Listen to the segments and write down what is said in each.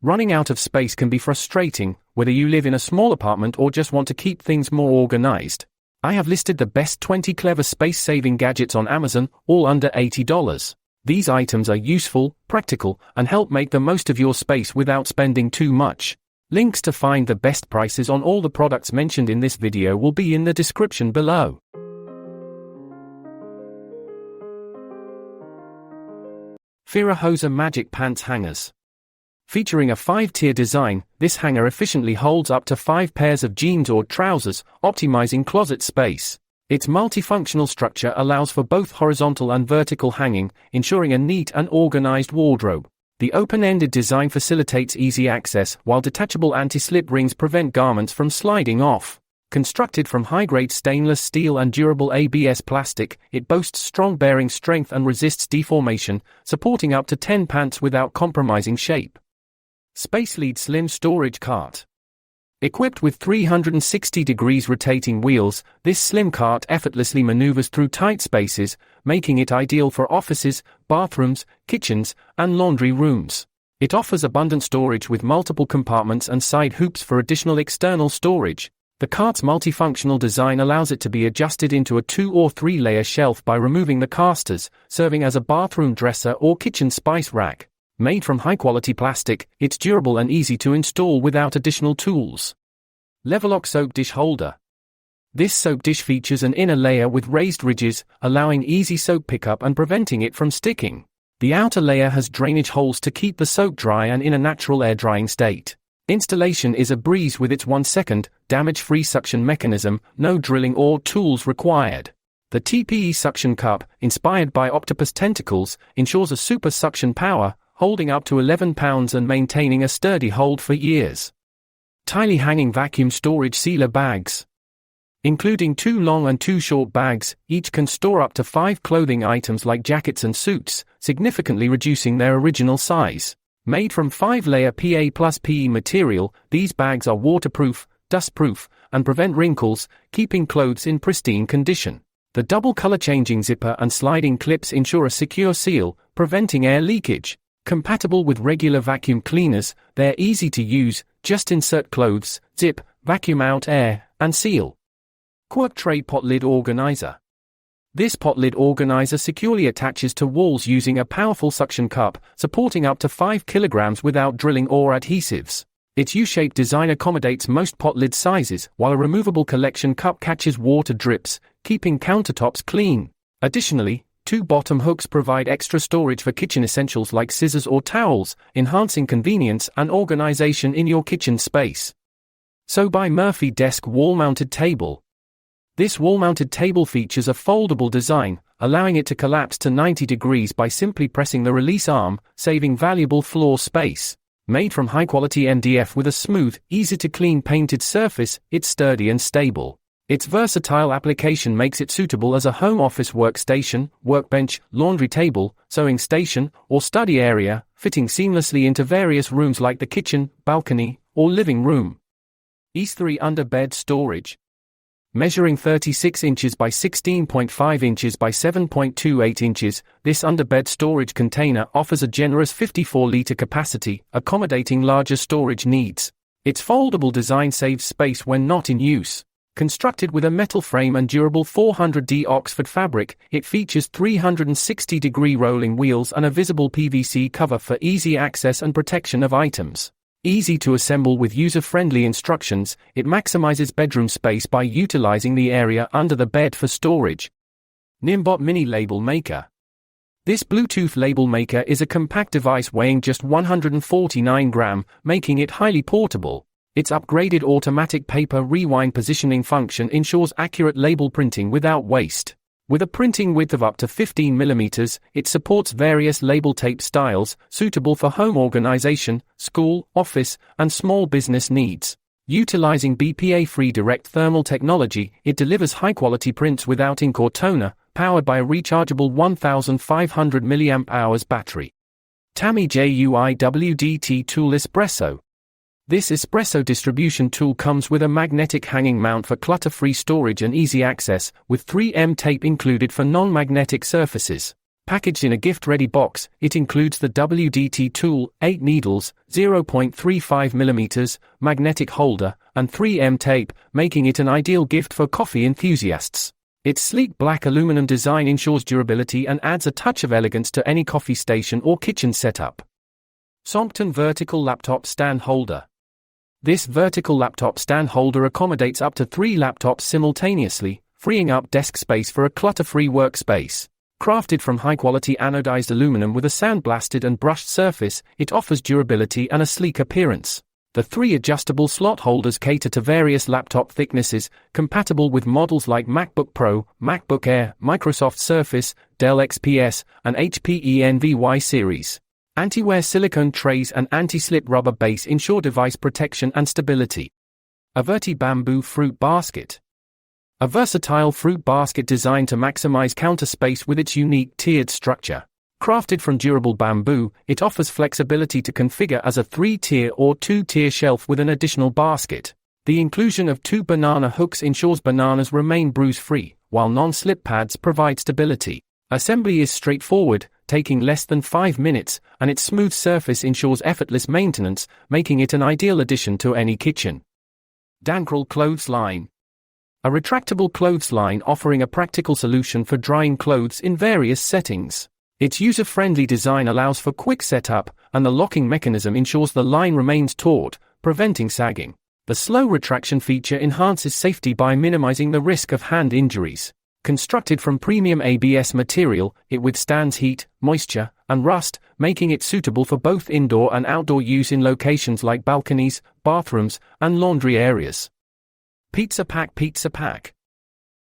Running out of space can be frustrating, whether you live in a small apartment or just want to keep things more organized. I have listed the best 20 clever space-saving gadgets on Amazon, all under $80. These items are useful, practical, and help make the most of your space without spending too much. Links to find the best prices on all the products mentioned in this video will be in the description below. Firahosa Magic Pants Hangers. Featuring a 5-tier design, this hanger efficiently holds up to 5 pairs of jeans or trousers, optimizing closet space. Its multifunctional structure allows for both horizontal and vertical hanging, ensuring a neat and organized wardrobe. The open-ended design facilitates easy access, while detachable anti-slip rings prevent garments from sliding off. Constructed from high-grade stainless steel and durable ABS plastic, it boasts strong bearing strength and resists deformation, supporting up to 10 pants without compromising shape. SpaceLead Slim Storage Cart. Equipped with 360 degrees rotating wheels, this slim cart effortlessly maneuvers through tight spaces, making it ideal for offices, bathrooms, kitchens, and laundry rooms. It offers abundant storage with multiple compartments and side hoops for additional external storage. The cart's multifunctional design allows it to be adjusted into a 2 or 3 layer shelf by removing the casters, serving as a bathroom dresser or kitchen spice rack. Made from high-quality plastic, it's durable and easy to install without additional tools. Levelock Soap Dish Holder. This soap dish features an inner layer with raised ridges, allowing easy soap pickup and preventing it from sticking. The outer layer has drainage holes to keep the soap dry and in a natural air-drying state. Installation is a breeze with its 1-second, damage-free suction mechanism, no drilling or tools required. The TPE suction cup, inspired by octopus tentacles, ensures a super suction power, holding up to 11 pounds and maintaining a sturdy hold for years. Tiny Hanging Vacuum Storage Sealer Bags. Including 2 long and 2 short bags, each can store up to 5 clothing items like jackets and suits, significantly reducing their original size. Made from 5-layer PA plus PE material, these bags are waterproof, dustproof, and prevent wrinkles, keeping clothes in pristine condition. The double color-changing zipper and sliding clips ensure a secure seal, preventing air leakage. Compatible with regular vacuum cleaners, they're easy to use, just insert clothes, zip, vacuum out air, and seal. Quirk Tray Pot Lid Organizer. This pot lid organizer securely attaches to walls using a powerful suction cup, supporting up to 5 kilograms without drilling or adhesives. Its U-shaped design accommodates most pot lid sizes, while a removable collection cup catches water drips, keeping countertops clean. Additionally, 2 bottom hooks provide extra storage for kitchen essentials like scissors or towels, enhancing convenience and organization in your kitchen space. So by Murphy Desk Wall-Mounted Table. This wall-mounted table features a foldable design, allowing it to collapse to 90 degrees by simply pressing the release arm, saving valuable floor space. Made from high-quality MDF with a smooth, easy-to-clean painted surface, it's sturdy and stable. Its versatile application makes it suitable as a home office workstation, workbench, laundry table, sewing station, or study area, fitting seamlessly into various rooms like the kitchen, balcony, or living room. Ease3 Underbed Storage. Measuring 36 inches by 16.5 inches by 7.28 inches, this underbed storage container offers a generous 54-liter capacity, accommodating larger storage needs. Its foldable design saves space when not in use. Constructed with a metal frame and durable 400D Oxford fabric, it features 360-degree rolling wheels and a visible PVC cover for easy access and protection of items. Easy to assemble with user-friendly instructions, it maximizes bedroom space by utilizing the area under the bed for storage. Nimbot Mini Label Maker. This Bluetooth label maker is a compact device weighing just 149 grams, making it highly portable. Its upgraded automatic paper rewind positioning function ensures accurate label printing without waste. With a printing width of up to 15 mm, it supports various label tape styles, suitable for home organization, school, office, and small business needs. Utilizing BPA-free direct thermal technology, it delivers high-quality prints without ink or toner, powered by a rechargeable 1500 mAh battery. Tami JUIWDT Tool Espresso. This espresso distribution tool comes with a magnetic hanging mount for clutter-free storage and easy access, with 3M tape included for non-magnetic surfaces. Packaged in a gift-ready box, it includes the WD-T tool, 8 needles, 0.35mm, magnetic holder, and 3M tape, making it an ideal gift for coffee enthusiasts. Its sleek black aluminum design ensures durability and adds a touch of elegance to any coffee station or kitchen setup. Sompton Vertical Laptop Stand Holder. This vertical laptop stand holder accommodates up to 3 laptops simultaneously, freeing up desk space for a clutter-free workspace. Crafted from high-quality anodized aluminum with a sandblasted and brushed surface, it offers durability and a sleek appearance. The 3 adjustable slot holders cater to various laptop thicknesses, compatible with models like MacBook Pro, MacBook Air, Microsoft Surface, Dell XPS, and HP Envy series. Anti-wear silicone trays and anti-slip rubber base ensure device protection and stability. Averti Bamboo Fruit Basket. A versatile fruit basket designed to maximize counter space with its unique tiered structure. Crafted from durable bamboo, it offers flexibility to configure as a 3-tier or 2-tier shelf with an additional basket. The inclusion of 2 banana hooks ensures bananas remain bruise-free, while non-slip pads provide stability. Assembly is straightforward, taking less than 5 minutes, and its smooth surface ensures effortless maintenance, making it an ideal addition to any kitchen. Dankrel Clothesline. A retractable clothesline offering a practical solution for drying clothes in various settings. Its user-friendly design allows for quick setup, and the locking mechanism ensures the line remains taut, preventing sagging. The slow retraction feature enhances safety by minimizing the risk of hand injuries. Constructed from premium ABS material, it withstands heat, moisture, and rust, making it suitable for both indoor and outdoor use in locations like balconies, bathrooms, and laundry areas. Pizza Pack.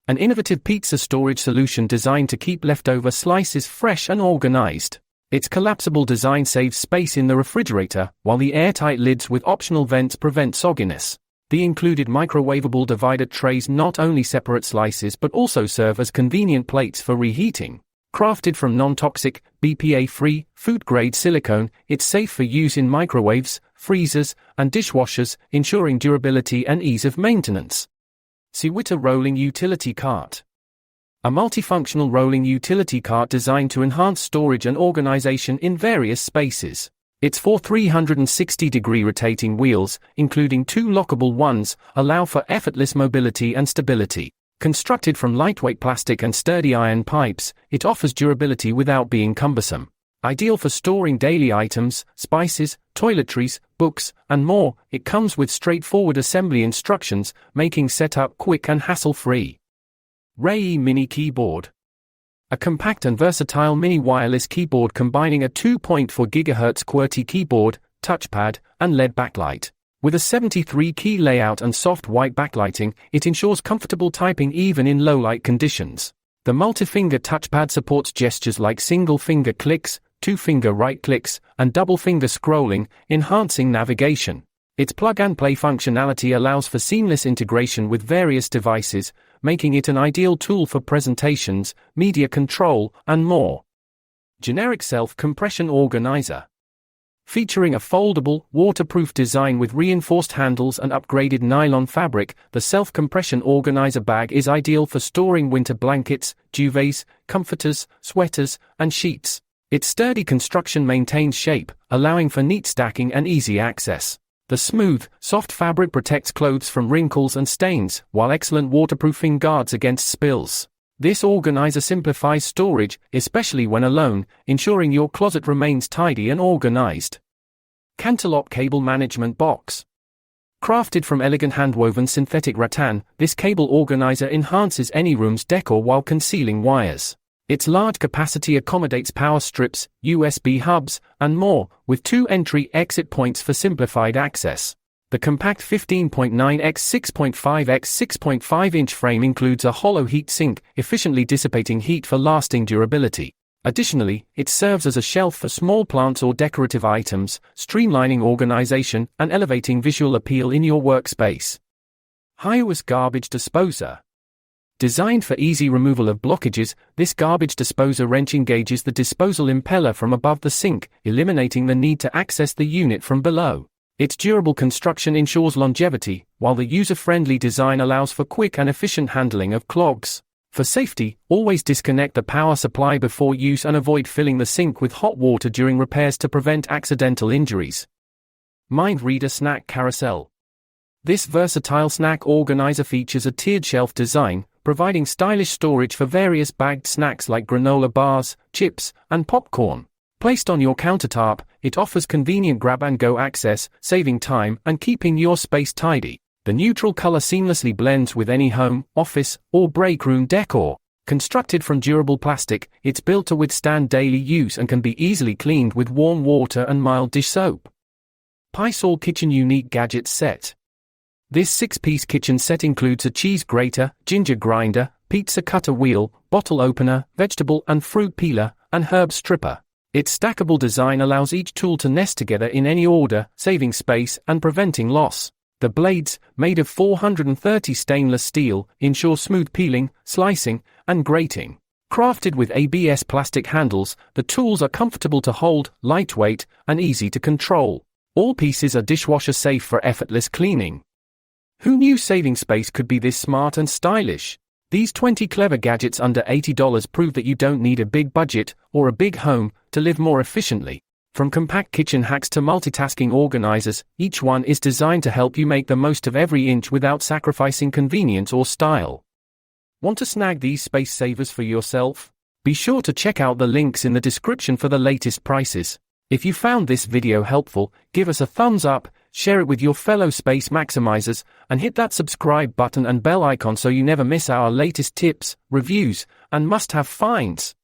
An innovative pizza storage solution designed to keep leftover slices fresh and organized. Its collapsible design saves space in the refrigerator, while the airtight lids with optional vents prevent sogginess. The included microwavable divider trays not only separate slices but also serve as convenient plates for reheating. Crafted from non-toxic, BPA-free, food-grade silicone, it's safe for use in microwaves, freezers, and dishwashers, ensuring durability and ease of maintenance. Siwita Rolling Utility Cart. A multifunctional rolling utility cart designed to enhance storage and organization in various spaces. Its 4 360-degree rotating wheels, including 2 lockable ones, allow for effortless mobility and stability. Constructed from lightweight plastic and sturdy iron pipes, it offers durability without being cumbersome. Ideal for storing daily items, spices, toiletries, books, and more, it comes with straightforward assembly instructions, making setup quick and hassle-free. Ray Mini Keyboard. A compact and versatile mini wireless keyboard combining a 2.4 GHz QWERTY keyboard, touchpad, and LED backlight. With a 73-key layout and soft white backlighting, it ensures comfortable typing even in low-light conditions. The multi-finger touchpad supports gestures like single-finger clicks, 2-finger right clicks, and double-finger scrolling, enhancing navigation. Its plug-and-play functionality allows for seamless integration with various devices, making it an ideal tool for presentations, media control, and more. Generic Self-Compression Organizer. Featuring a foldable, waterproof design with reinforced handles and upgraded nylon fabric, the self-compression organizer bag is ideal for storing winter blankets, duvets, comforters, sweaters, and sheets. Its sturdy construction maintains shape, allowing for neat stacking and easy access. The smooth, soft fabric protects clothes from wrinkles and stains, while excellent waterproofing guards against spills. This organizer simplifies storage, especially when alone, ensuring your closet remains tidy and organized. Cantalop Cable Management Box. Crafted from elegant hand-woven synthetic rattan, this cable organizer enhances any room's decor while concealing wires. Its large capacity accommodates power strips, USB hubs, and more, with 2 entry-exit points for simplified access. The compact 15.9 x 6.5 x 6.5 inch frame includes a hollow heat sink, efficiently dissipating heat for lasting durability. Additionally, it serves as a shelf for small plants or decorative items, streamlining organization and elevating visual appeal in your workspace. Hiwas Garbage Disposer. Designed for easy removal of blockages, this garbage disposer wrench engages the disposal impeller from above the sink, eliminating the need to access the unit from below. Its durable construction ensures longevity, while the user-friendly design allows for quick and efficient handling of clogs. For safety, always disconnect the power supply before use and avoid filling the sink with hot water during repairs to prevent accidental injuries. Mind Reader Snack Carousel. This versatile snack organizer features a tiered shelf design, providing stylish storage for various bagged snacks like granola bars, chips, and popcorn. Placed on your countertop, it offers convenient grab-and-go access, saving time and keeping your space tidy. The neutral color seamlessly blends with any home, office, or break room decor. Constructed from durable plastic, it's built to withstand daily use and can be easily cleaned with warm water and mild dish soap. Pie-Sol Kitchen Unique Gadgets Set. This 6-piece kitchen set includes a cheese grater, ginger grinder, pizza cutter wheel, bottle opener, vegetable and fruit peeler, and herb stripper. Its stackable design allows each tool to nest together in any order, saving space and preventing loss. The blades, made of 430 stainless steel, ensure smooth peeling, slicing, and grating. Crafted with ABS plastic handles, the tools are comfortable to hold, lightweight, and easy to control. All pieces are dishwasher safe for effortless cleaning. Who knew saving space could be this smart and stylish? These 20 clever gadgets under $80 prove that you don't need a big budget or a big home to live more efficiently. From compact kitchen hacks to multitasking organizers, each one is designed to help you make the most of every inch without sacrificing convenience or style. Want to snag these space savers for yourself? Be sure to check out the links in the description for the latest prices. If you found this video helpful, give us a thumbs up, share it with your fellow space maximizers, and hit that subscribe button and bell icon so you never miss our latest tips, reviews, and must-have finds.